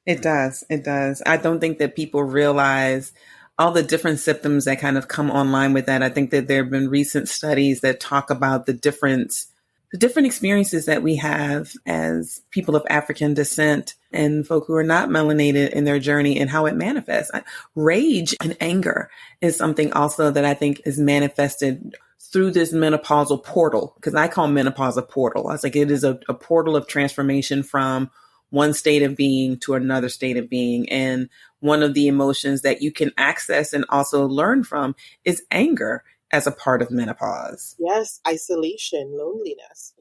It does. It does. I don't think that people realize all the different symptoms that kind of come online with that. I think that there have been recent studies that talk about the different experiences that we have as people of African descent and folk who are not melanated in their journey and how it manifests. Rage and anger is something also that I think is manifested through this menopausal portal, because I call menopause a portal. I was like, it is a portal of transformation from one state of being to another state of being. And one of the emotions that you can access and also learn from is anger as a part of menopause. Yes, isolation, loneliness.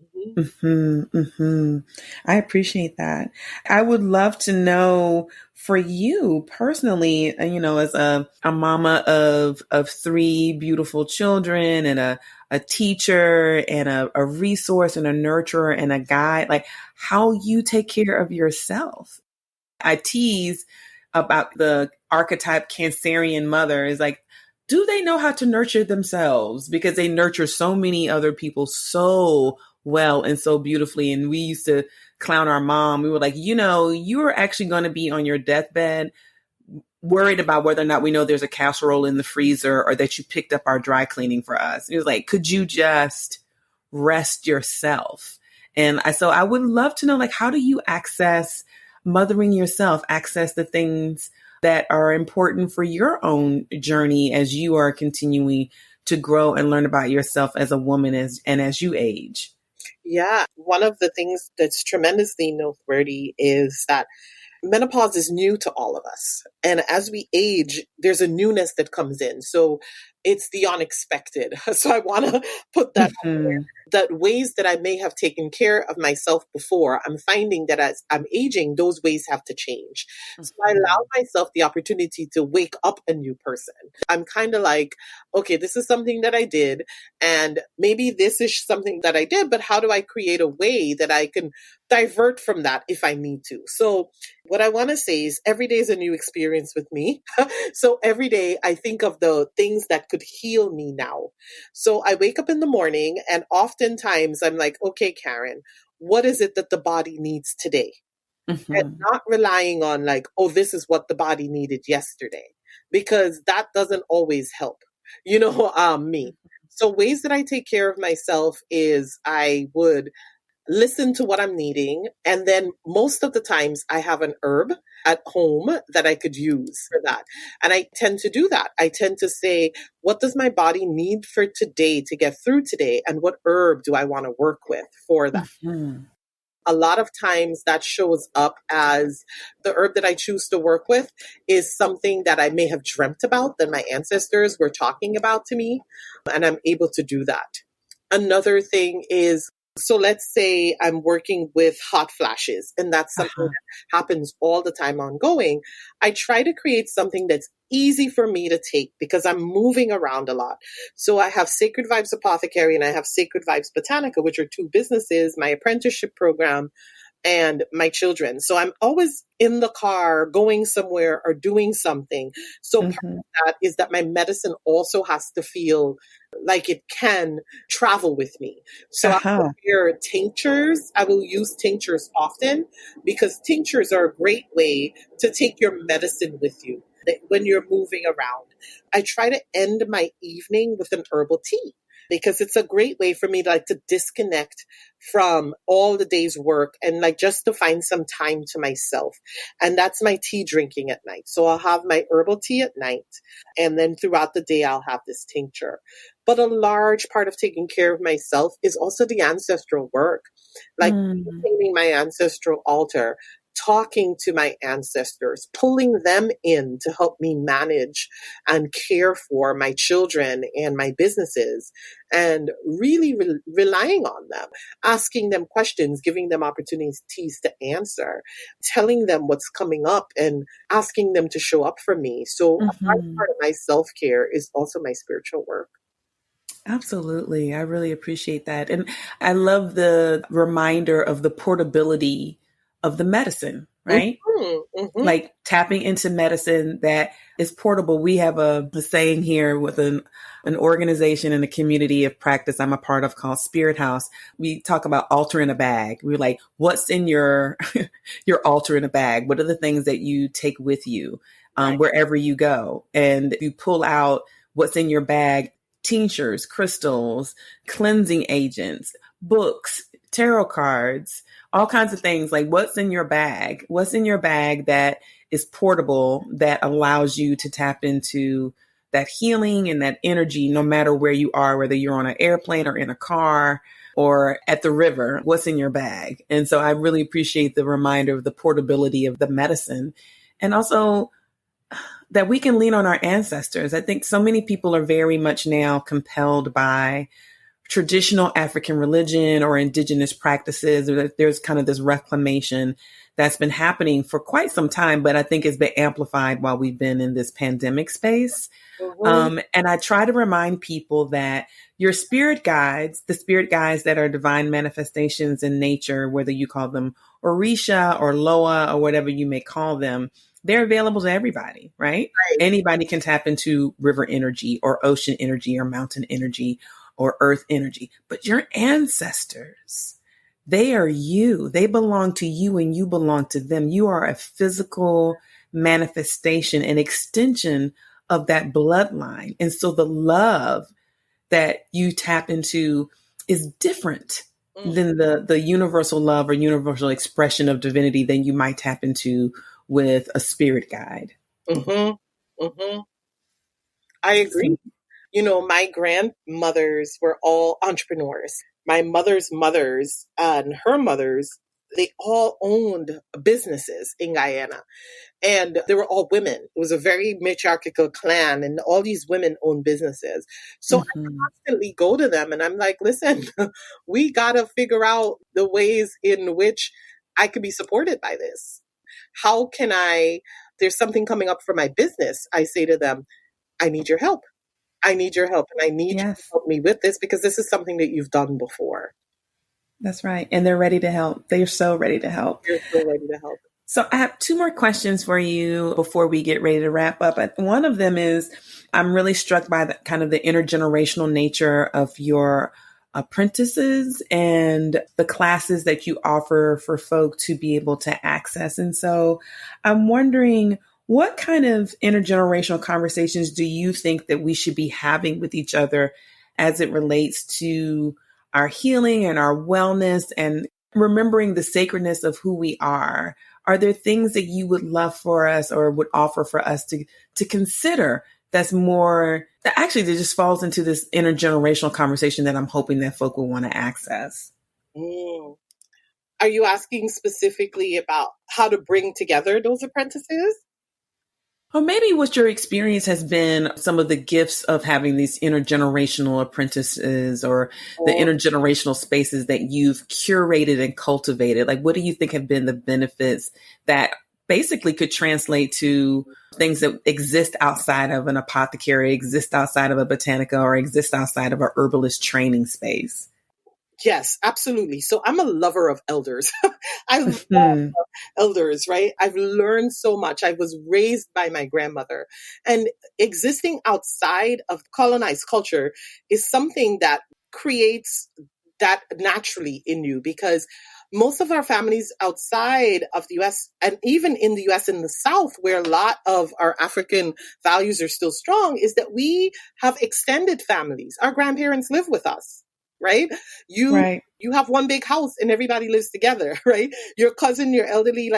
I appreciate that. I would love to know for you personally, as a mama of three beautiful children and a teacher and a resource and a nurturer and a guide, like how you take care of yourself. I tease about the archetype Cancerian mother is like, do they know how to nurture themselves? Because they nurture so many other people so well and so beautifully. And we used to clown our mom. We were like, you are actually going to be on your deathbed worried about whether or not we know there's a casserole in the freezer or that you picked up our dry cleaning for us. It was like, could you just rest yourself? And so I would love to know, like, how do you access mothering yourself, access the things that are important for your own journey as you are continuing to grow and learn about yourself as a woman as you age? Yeah, one of the things that's tremendously noteworthy is that menopause is new to all of us. And as we age, there's a newness that comes in. So it's the unexpected. So I want to put that out there, that ways that I may have taken care of myself before, I'm finding that as I'm aging, those ways have to change. So I allow myself the opportunity to wake up a new person. I'm kind of like, okay, this is something that I did, and maybe this is something that I did, but how do I create a way that I can divert from that if I need to? So what I want to say is every day is a new experience with me. So every day I think of the things that could heal me now. So I wake up in the morning and oftentimes I'm like, okay, Karen, what is it that the body needs today? And not relying on like, oh, this is what the body needed yesterday, because that doesn't always help, me. So ways that I take care of myself is I would listen to what I'm needing. And then most of the times I have an herb at home that I could use for that. And I tend to do that. I tend to say, what does my body need for today to get through today? And what herb do I want to work with for that? A lot of times that shows up as the herb that I choose to work with is something that I may have dreamt about that my ancestors were talking about to me. And I'm able to do that. Another thing is, so let's say I'm working with hot flashes, and that's something that happens all the time ongoing. I try to create something that's easy for me to take because I'm moving around a lot. So I have Sacred Vibes Apothecary and I have Sacred Vibes Botanica, which are two businesses, my apprenticeship program and my children. So I'm always in the car going somewhere or doing something. So part of that is that my medicine also has to feel like it can travel with me. So I prepare tinctures. I will use tinctures often because tinctures are a great way to take your medicine with you when you're moving around. I try to end my evening with an herbal tea, because it's a great way for me to disconnect from all the day's work and just to find some time to myself. And that's my tea drinking at night. So I'll have my herbal tea at night, and then throughout the day, I'll have this tincture. But a large part of taking care of myself is also the ancestral work, maintaining my ancestral altar, talking to my ancestors, pulling them in to help me manage and care for my children and my businesses, and really relying on them, asking them questions, giving them opportunities to answer, telling them what's coming up and asking them to show up for me. So a large part of my self-care is also my spiritual work. Absolutely. I really appreciate that. And I love the reminder of the portability of the medicine, right? Like tapping into medicine that is portable. We have a saying here with an organization and a community of practice I'm a part of called Spirit House. We talk about altar in a bag. We're like, what's in your your altar in a bag? What are the things that you take with you wherever you go? And you pull out what's in your bag: tinctures, crystals, cleansing agents, books, tarot cards, all kinds of things. Like, what's in your bag? What's in your bag that is portable, that allows you to tap into that healing and that energy, no matter where you are, whether you're on an airplane or in a car or at the river, what's in your bag. And so I really appreciate the reminder of the portability of the medicine, and also that we can lean on our ancestors. I think so many people are very much now compelled by traditional African religion or indigenous practices. There's kind of this reclamation that's been happening for quite some time, but I think it's been amplified while we've been in this pandemic space. And I try to remind people that your spirit guides, the spirit guides that are divine manifestations in nature, whether you call them Orisha or Loa or whatever you may call them, they're available to everybody, right? Anybody can tap into river energy or ocean energy or mountain energy or earth energy. But your ancestors, they are you. They belong to you and you belong to them. You are a physical manifestation, an extension of that bloodline. And so the love that you tap into is different than the universal love or universal expression of divinity than you might tap into with a spirit guide. I agree. You know, my grandmothers were all entrepreneurs. My mother's mothers and her mothers, they all owned businesses in Guyana. And they were all women. It was a very matriarchal clan, and all these women owned businesses. So I constantly go to them and I'm like, listen, we got to figure out the ways in which I could be supported by this. How can there's something coming up for my business. I say to them, I need your help. I need your help, and I need you to help me with this because this is something that you've done before. That's right. And they're ready to help. They're so ready to help. They're so ready to help. So I have two more questions for you before we get ready to wrap up. One of them is, I'm really struck by the kind of the intergenerational nature of your apprentices and the classes that you offer for folk to be able to access. And so I'm wondering, what kind of intergenerational conversations do you think that we should be having with each other as it relates to our healing and our wellness and remembering the sacredness of who we are? Are there things that you would love for us or would offer for us to consider that's more, that actually that just falls into this intergenerational conversation that I'm hoping that folk will want to access? Are you asking specifically about how to bring together those apprentices? Or maybe what your experience has been, some of the gifts of having these intergenerational apprentices or the intergenerational spaces that you've curated and cultivated. Like, what do you think have been the benefits that basically could translate to things that exist outside of an apothecary, exist outside of a botanica, or exist outside of a herbalist training space? Yes, absolutely. So I'm a lover of elders. I love elders, right? I've learned so much. I was raised by my grandmother, and existing outside of colonized culture is something that creates that naturally in you, because most of our families outside of the US, and even in the US in the South, where a lot of our African values are still strong, is that we have extended families. Our grandparents live with us. Right? You have one big house and everybody lives together, right? Your cousin, your elderly,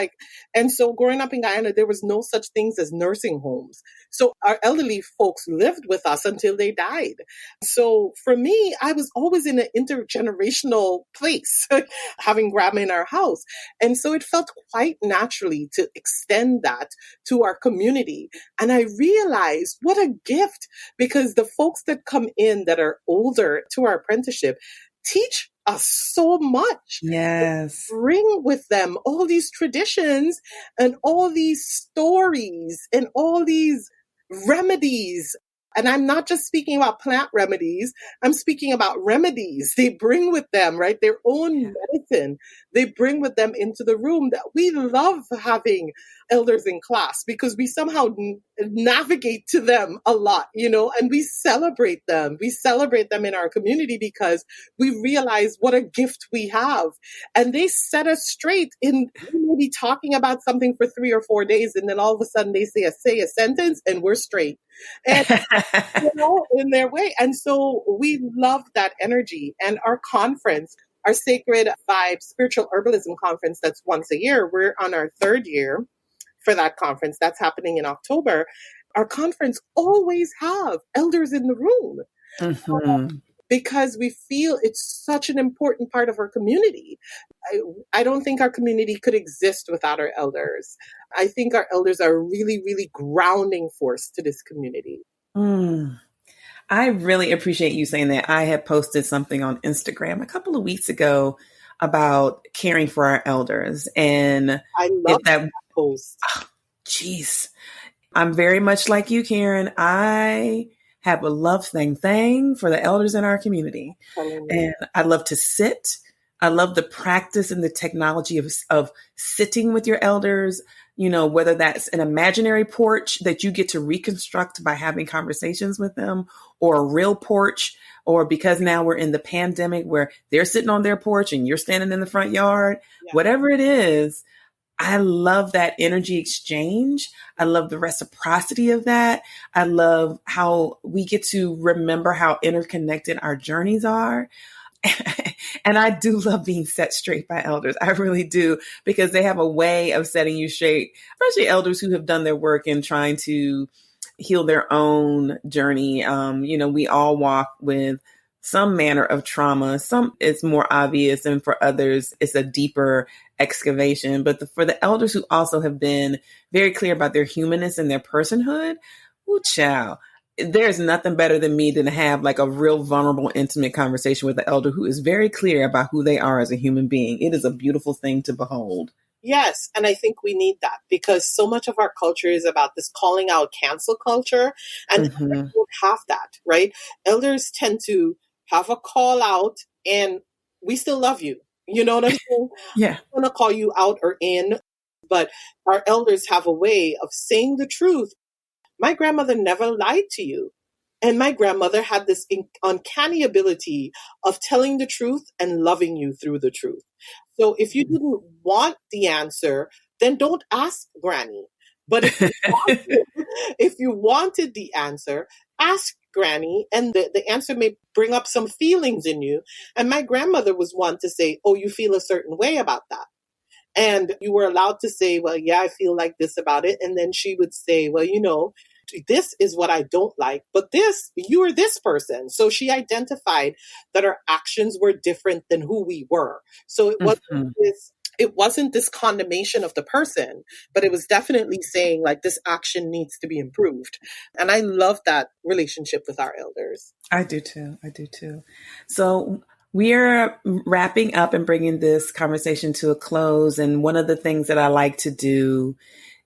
and so growing up in Guyana, there was no such things as nursing homes. So our elderly folks lived with us until they died. So for me, I was always in an intergenerational place, having grandma in our house. And so it felt quite naturally to extend that to our community. And I realized what a gift, because the folks that come in that are older to our apprenticeship teach us so much. Yes. They bring with them all these traditions and all these stories and all these remedies. And I'm not just speaking about plant remedies. I'm speaking about remedies they bring with them, right? Their own medicine they bring with them into the room. That we love having elders in class because we somehow navigate to them a lot, and we celebrate them. We celebrate them in our community because we realize what a gift we have. And they set us straight in maybe talking about something for 3 or 4 days. And then all of a sudden they say a sentence and we're straight. And in their way. And so we love that energy. And our conference, our Sacred Vibe Spiritual Herbalism Conference, that's once a year. We're on our 3rd year for that conference. That's happening in October. our conference always have elders in the room Mm-hmm. because we feel it's such an important part of our community. I don't think our community could exist without our elders. I think our elders are a really, really grounding force to this community. Mm. I really appreciate you saying that. I had posted something on Instagram a couple of weeks ago about caring for our elders. And I if love that, that post. geez, I'm very much like you, Karen. I have a love thing for the elders in our community. Telling me. And I love to sit. I love the practice and the technology of sitting with your elders, whether that's an imaginary porch that you get to reconstruct by having conversations with them, or a real porch, or because now we're in the pandemic where they're sitting on their porch and you're standing in the front yard, Yeah. whatever it is. I love that energy exchange. I love the reciprocity of that. I love how we get to remember how interconnected our journeys are. And I do love being set straight by elders. I really do, because they have a way of setting you straight, especially elders who have done their work in trying to heal their own journey. We all walk with some manner of trauma. Some it's more obvious, and for others, it's a deeper excavation. But for the elders who also have been very clear about their humanness and their personhood, ooh, child, there's nothing better than me than to have like a real vulnerable, intimate conversation with the elder who is very clear about who they are as a human being. It is a beautiful thing to behold. Yes, and I think we need that because so much of our culture is about this calling out cancel culture, and Mm-hmm. elders don't have that, right? Elders tend to have a call out, and we still love you. You know what I'm saying? Yeah. I'm going to call you out or in, but our elders have a way of saying the truth. My grandmother never lied to you. And my grandmother had this uncanny ability of telling the truth and loving you through the truth. So if you didn't want the answer, then don't ask Granny. But if you wanted the answer, ask Granny, and the answer may bring up some feelings in you. And my grandmother was one to say, oh, you feel a certain way about that. And you were allowed to say, well, yeah, I feel like this about it. And then she would say, well, this is what I don't like, but you are this person. So she identified that our actions were different than who we were. So it wasn't this condemnation of the person, but it was definitely saying like this action needs to be improved. And I love that relationship with our elders. I do too. So we are wrapping up and bringing this conversation to a close. And one of the things that I like to do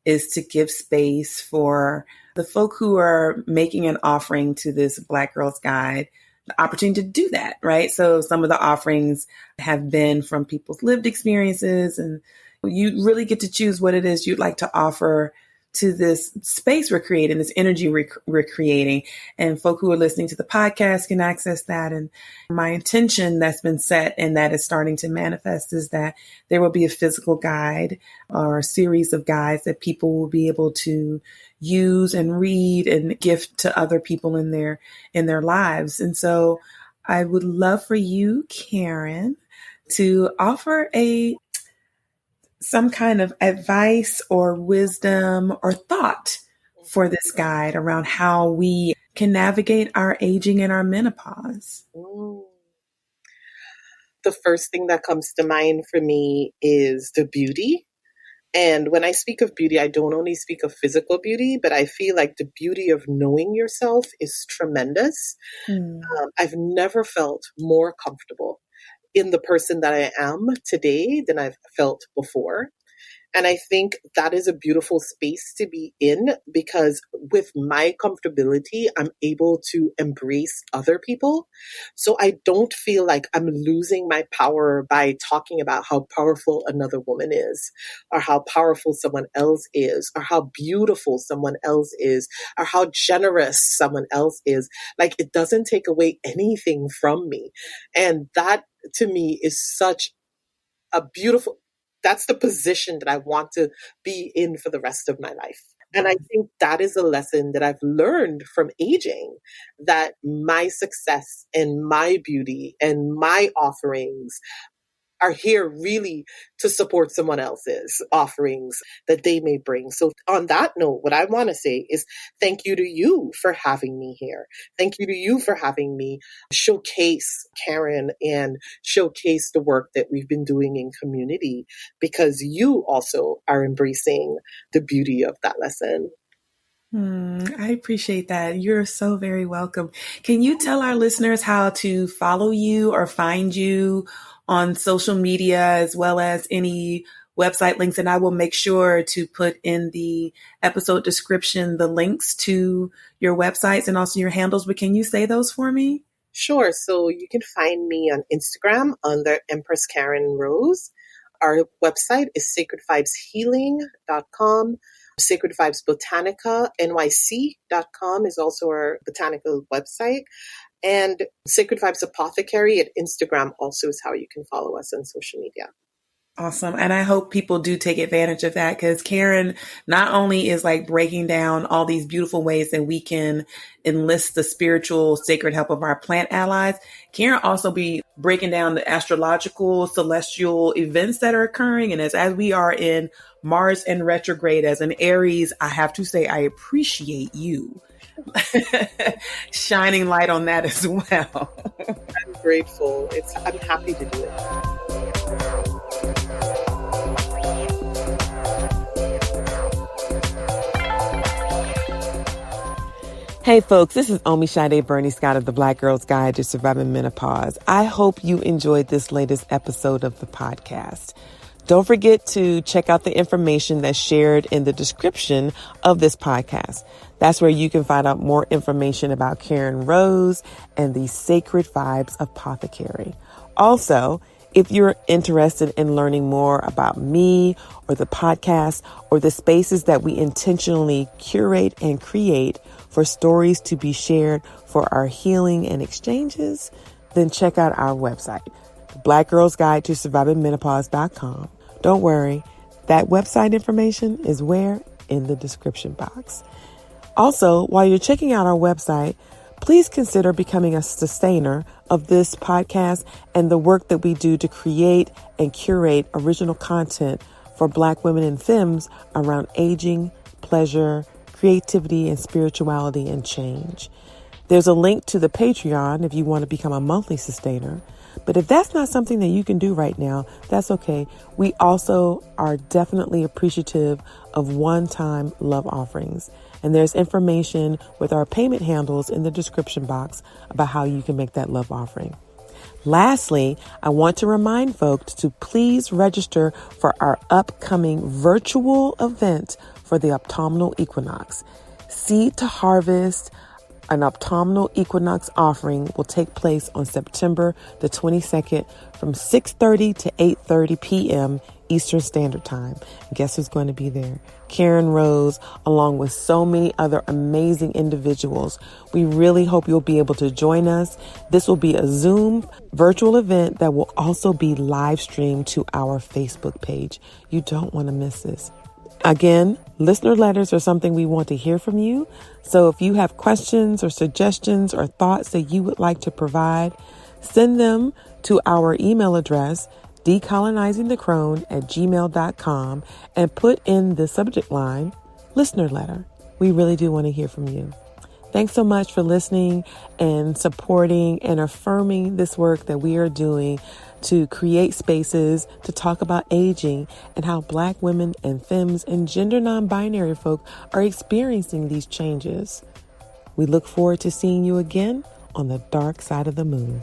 is to give space for the folk who are making an offering to this Black Girls Guide, the opportunity to do that, right? So some of the offerings have been from people's lived experiences, and you really get to choose what it is you'd like to offer to this space we're creating, this energy we're creating. And folk who are listening to the podcast can access that. And my intention that's been set and that is starting to manifest is that there will be a physical guide or a series of guides that people will be able to use and read and gift to other people in their lives. And so I would love for you, Karen, to offer some kind of advice or wisdom or thought for this guide around how we can navigate our aging and our menopause. The first thing that comes to mind for me is the beauty. And when I speak of beauty, I don't only speak of physical beauty, but I feel like the beauty of knowing yourself is tremendous. I've never felt more comfortable in the person that I am today than I've felt before. And I think that is a beautiful space to be in because with my comfortability, I'm able to embrace other people. So I don't feel like I'm losing my power by talking about how powerful another woman is, or how powerful someone else is, or how beautiful someone else is, or how generous someone else is. Like it doesn't take away anything from me. And that to me is such a beautiful, that's the position that I want to be in for the rest of my life. And I think that is a lesson that I've learned from aging, that my success and my beauty and my offerings are here really to support someone else's offerings that they may bring. So on that note, what I want to say is thank you to you for having me here. Thank you to you for having me showcase Karen and showcase the work that we've been doing in community, because you also are embracing the beauty of that lesson. I appreciate that. You're so very welcome. Can you tell our listeners how to follow you or find you on social media, as well as any website links? And I will make sure to put in the episode description the links to your websites and also your handles. But can you say those for me? Sure. So you can find me on Instagram under Empress Karen Rose. Our website is sacredvibeshealing.com. Sacred Vibes Botanica, NYC.com is also our botanical website. And Sacred Vibes Apothecary at Instagram also is how you can follow us on social media. Awesome. And I hope people do take advantage of that, because Karen not only is like breaking down all these beautiful ways that we can enlist the spiritual sacred help of our plant allies, Karen also be breaking down the astrological celestial events that are occurring. And as we are in Mars in retrograde as an Aries, I have to say, I appreciate you shining light on that as well. I'm grateful. I'm happy to do it. Hey folks, this is Omi Sade Bernie Scott of the Black Girl's Guide to Surviving Menopause. I hope you enjoyed this latest episode of the podcast. Don't forget to check out the information that's shared in the description of this podcast. That's where you can find out more information about Karen Rose and the Sacred Vibes Apothecary. Also, if you're interested in learning more about me or the podcast or the spaces that we intentionally curate and create for stories to be shared for our healing and exchanges, then check out our website, Black Girl's Guide to Surviving Menopause.com. Don't worry, that website information is where? In the description box. Also, while you're checking out our website, please consider becoming a sustainer of this podcast and the work that we do to create and curate original content for Black women and femmes around aging, pleasure, creativity, and spirituality and change. There's a link to the Patreon if you want to become a monthly sustainer. But if that's not something that you can do right now, that's okay. We also are definitely appreciative of one-time love offerings. And there's information with our payment handles in the description box about how you can make that love offering. Lastly, I want to remind folks to please register for our upcoming virtual event for the autumnal equinox. Seed to Harvest, an autumnal equinox offering, will take place on September the 22nd from 6:30 to 8:30 p.m. Eastern Standard Time. And guess who's going to be there? Karen Rose, along with so many other amazing individuals. We really hope you'll be able to join us. This will be a Zoom virtual event that will also be live streamed to our Facebook page. You don't want to miss this. Again, listener letters are something we want to hear from you. So if you have questions or suggestions or thoughts that you would like to provide, send them to our email address, decolonizingthecrone@gmail.com, and put in the subject line, listener letter. We really do want to hear from you. Thanks so much for listening and supporting and affirming this work that we are doing to create spaces to talk about aging and how Black women and femmes and gender non-binary folk are experiencing these changes. We look forward to seeing you again on the dark side of the moon.